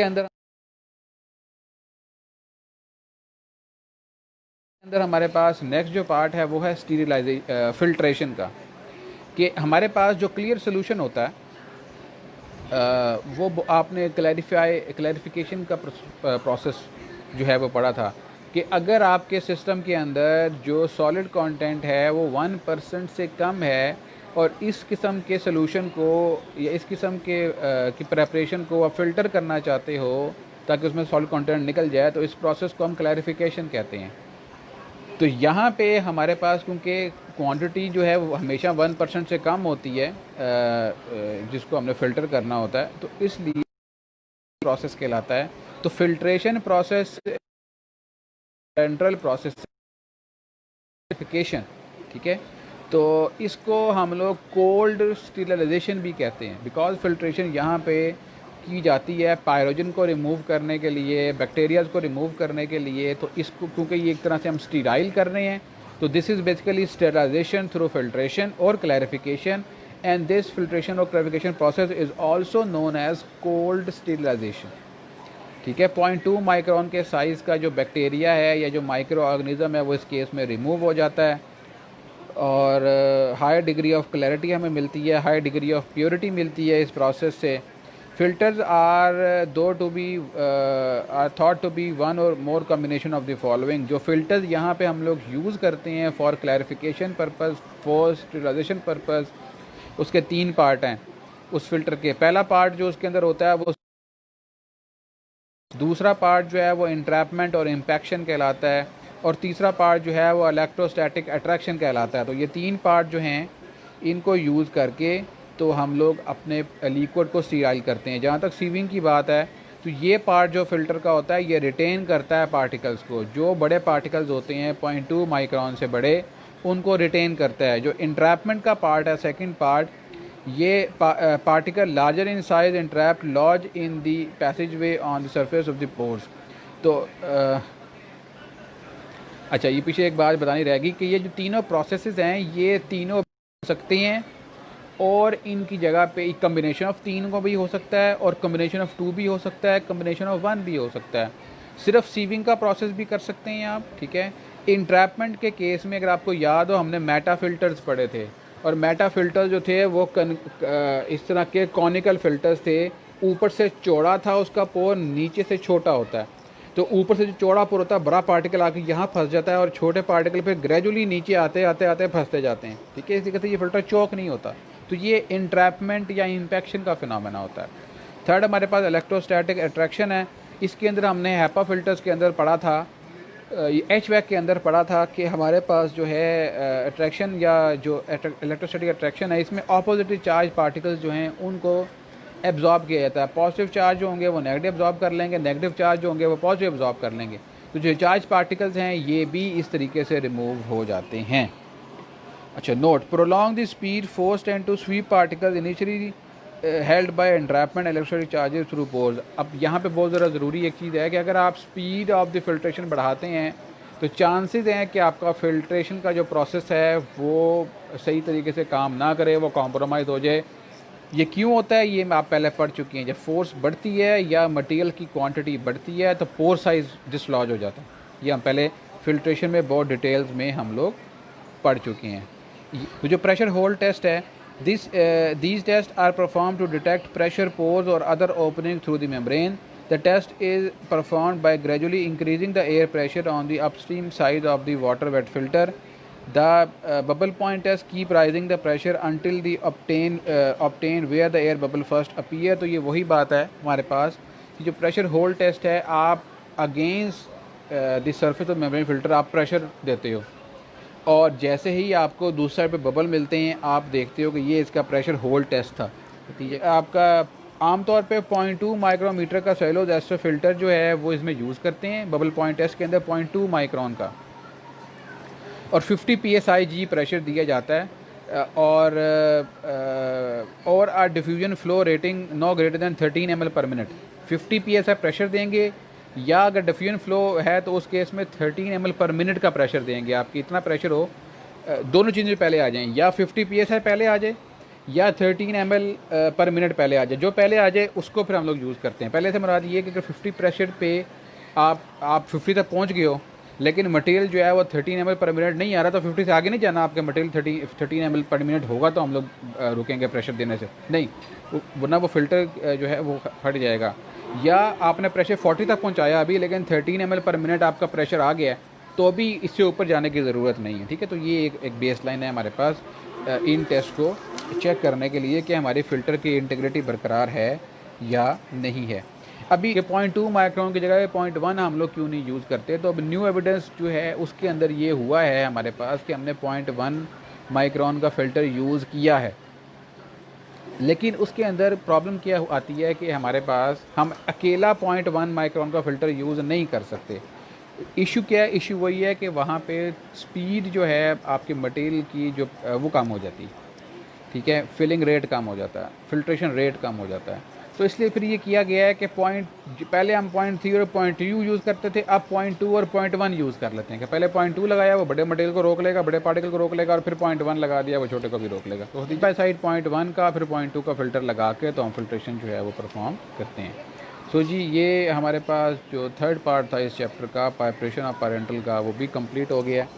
के अंदर हमारे पास नेक्स्ट जो पार्ट है वो है फिल्ट्रेशन का, कि हमारे पास जो क्लियर सोल्यूशन होता है वो आपने क्लैरिफिकेशन का प्रोसेस जो है वो पढ़ा था कि अगर आपके सिस्टम के अंदर जो सॉलिड कंटेंट है वो 1% से कम है और इस किस्म के सोल्यूशन को या इस किस्म के की प्रेपरेशन को आप फ़िल्टर करना चाहते हो ताकि उसमें सॉलिड कंटेंट निकल जाए, तो इस प्रोसेस को हम क्लैरिफिकेशन कहते हैं। तो यहाँ पे हमारे पास क्योंकि क्वांटिटी जो है वो हमेशा 1% से कम होती है जिसको हमने फ़िल्टर करना होता है, तो इसलिए प्रोसेस कहलाता है। तो filtration process central process clarification, ठीक है। तो इसको हम लोग कोल्ड स्टीरिलाइजेशन भी कहते हैं, बिकॉज फिल्ट्रेशन यहाँ पे की जाती है पायरोजन को रिमूव करने के लिए, बैक्टीरियाज को रिमूव करने के लिए। तो इसको क्योंकि ये एक तरह से हम स्टीराइल कर रहे हैं, तो this is basically sterilisation through filtration और क्लैरिफिकेशन, एंड दिस फिल्ट्रेशन और clarification process is also known as cold sterilisation, ठीक है। 0.2 माइक्रोन के साइज़ का जो बैक्टीरिया है या जो माइक्रो ऑर्गेनिज़म है वो इस केस में रिमूव हो जाता है, और हाई डिग्री ऑफ क्लैरिटी हमें मिलती है, हाई डिग्री ऑफ प्योरिटी मिलती है इस प्रोसेस से। Filters are thought to be one or more combination of the following. जो फिल्टर्स यहाँ पे हम लोग यूज़ करते हैं for clarification purpose, for sterilisation purpose, उसके 3 पार्ट हैं उस फिल्टर के। पहला पार्ट जो उसके अंदर होता है वो, दूसरा पार्ट जो है वो इंट्रैपमेंट और इम्पैक्शन कहलाता है, और तीसरा पार्ट जो है वो इलेक्ट्रोस्टैटिक अट्रैक्शन कहलाता है। तो ये 3 पार्ट जो हैं इनको यूज़ करके तो हम लोग अपने लिक्विड को स्टीराइल करते हैं। जहाँ तक सीविंग की बात है, तो ये पार्ट जो फ़िल्टर का होता है ये रिटेन करता है पार्टिकल्स को। जो बड़े पार्टिकल्स होते हैं 0.2 माइक्रोन से बड़े, उनको रिटेन करता है। जो इंट्रैपमेंट का पार्ट है, सेकंड पार्ट, ये particle larger in size entrapped lodge in the passageway on the surface of the pores। तो अच्छा, ये पीछे एक बात बतानी रहेगी कि ये जो तीनों प्रोसेसेस हैं ये तीनों हो सकते हैं, और इनकी जगह पे कम्बिनेशन ऑफ 3 को भी हो सकता है, और कम्बिनेशन ऑफ 2 भी हो सकता है, कम्बिनेशन ऑफ 1 भी हो सकता है। सिर्फ सीविंग का प्रोसेस भी कर सकते हैं आप, ठीक है। इंट्रैपमेंट के केस में अगर आपको याद हो, हमने मेटा फिल्टर्स पढ़े थे, और मेटा फिल्टर जो थे वो इस तरह के कॉनिकल फिल्टर्स थे। ऊपर से चौड़ा था उसका पोर, नीचे से छोटा होता है। तो ऊपर से जो चौड़ा पोर होता है, बड़ा पार्टिकल आके यहाँ फंस जाता है, और छोटे पार्टिकल फिर ग्रेजुअली नीचे आते आते आते फंसते जाते हैं, ठीक है। इसी कहते ये फिल्टर चौक नहीं होता। तो ये इंट्रैपमेंट या इम्पैक्शन का फिनोमेना होता है। थर्ड हमारे पास इलेक्ट्रोस्टैटिक अट्रैक्शन है। इसके अंदर हमने हैपा फिल्टर्स के अंदर पढ़ा था, HVAC के अंदर पढ़ा था कि हमारे पास जो है अट्रैक्शन या जो इलेक्ट्रोस्टैटिक अट्रैक्शन है, इसमें ऑपोजिटली चार्ज पार्टिकल्स जो हैं उनको एब्जॉर्ब किया जाता है। पॉजिटिव चार्ज जो होंगे वो नेगेटिव एब्जॉर्ब कर लेंगे, नेगेटिव चार्ज जो होंगे वो पॉजिटिव एब्जॉर्ब कर लेंगे। तो जो चार्ज पार्टिकल्स हैं ये भी इस तरीके से रिमूव हो जाते हैं। अच्छा, note, prolong the speed force tend to sweep particles initially held by entrapment electrostatic charges through pores. अब यहाँ पे बहुत ज़रा ज़रूरी एक चीज़ है कि अगर आप स्पीड ऑफ द फिल्ट्रेशन बढ़ाते हैं तो चांसेस हैं कि आपका फिल्ट्रेशन का जो प्रोसेस है वो सही तरीके से काम ना करे, वो कॉम्प्रोमाइज़ हो जाए। ये क्यों होता है ये आप पहले पढ़ चुकी हैं। जब फोर्स बढ़ती है या मटेरियल की क्वांटिटी बढ़ती है तो पोर साइज़ डिसलॉज हो जाता है। ये हम पहले फिल्ट्रेशन में बहुत डिटेल्स में हम लोग पढ़ चुके हैं। तो जो प्रेशर होल्ड टेस्ट है, these tests are performed to detect pressure pores or other openings through the membrane. The test is performed by gradually increasing the air pressure on the upstream side of the water wet filter. The bubble point test keep rising the pressure until the obtain where the air bubble first appear। तो ये वही बात है हमारे पास कि जो pressure hold test है, आप against the surface of membrane filter आप प्रेशर देते हो, और जैसे ही आपको दूसरी साइड पे बबल मिलते हैं आप देखते हो कि ये इसका प्रेशर होल्ड टेस्ट था। आपका आमतौर पे 0.2 माइक्रोमीटर का सेलोज एस्टर फिल्टर जो है वो इसमें यूज़ करते हैं बबल पॉइंट टेस्ट के अंदर 0.2 माइक्रोन का, और 50 psi प्रेशर दिया जाता है, और uh diffusion flow rating no greater than 13 ml per minute. 50 psi pressure देंगे, या अगर डिफ्यूजन फ्लो है तो उस केस में 13 ml पर मिनट का प्रेशर देंगे। आपकी इतना प्रेशर हो, दोनों चीज़ें पहले आ जाएं, या 50 psi पहले आ जाए या 13 ml पर मिनट पहले आ जाए, जो पहले आ जाए उसको फिर हम लोग यूज़ करते हैं। पहले से मुराद ये कि अगर 50 प्रेशर पे आप 50 तक पहुंच गए हो, लेकिन मटेरियल जो है वो 13 ml पर मिनट नहीं आ रहा, तो 50 से आगे नहीं जाना आपके। मटेरियल 13 ml पर मिनट होगा तो हम लोग रुकेंगे प्रेशर देने से, नहीं, वरना वो फ़िल्टर जो है वो फट जाएगा। या आपने प्रेशर 40 तक पहुंचाया अभी, लेकिन 13 ml पर मिनट आपका प्रेशर आ गया है, तो अभी इससे ऊपर जाने की ज़रूरत नहीं है, ठीक है। तो ये एक बेस लाइन है हमारे पास इन टेस्ट को चेक करने के लिए कि हमारी फ़िल्टर की इंटीग्रिटी बरकरार है या नहीं है। अभी 0.2 माइक्रोन की जगह 0.1 हम लोग क्यों नहीं यूज़ करते, तो अब न्यू एविडेंस जो है उसके अंदर ये हुआ है हमारे पास कि हमने 0.1 माइक्रोन का फ़िल्टर यूज़ किया है। लेकिन उसके अंदर प्रॉब्लम क्या आती है कि हमारे पास हम अकेला 0.1 माइक्रोन का फ़िल्टर यूज़ नहीं कर सकते। इशू क्या है? इशू वही है कि वहाँ पे स्पीड जो है आपके मटेरियल की जो वो कम हो जाती है, ठीक है, फिलिंग रेट कम हो जाता है, फिल्ट्रेशन रेट कम हो जाता है। तो इसलिए फिर ये किया गया है कि पहले हम 0.3 और 0.2 यूज़ करते थे, अब 0.2 और 0.1 यूज़ कर लेते हैं कि पहले 0.2 लगाया वो बड़े मटेरियल को रोक लेगा, बड़े पार्टिकल को रोक लेगा, और फिर 0.1 लगा दिया वो छोटे को भी रोक लेगा। तो बाई साइड 0.1 का फिर 0.2 का फ़िल्टर लगा के तो हम फिल्ट्रेशन जो है वो परफॉर्म करते हैं। सो जी, ये हमारे पास जो थर्ड पार्ट था इस चैप्टर का, पाइपरेशन ऑफ पैरेंटल का, वो भी कंप्लीट हो गया है।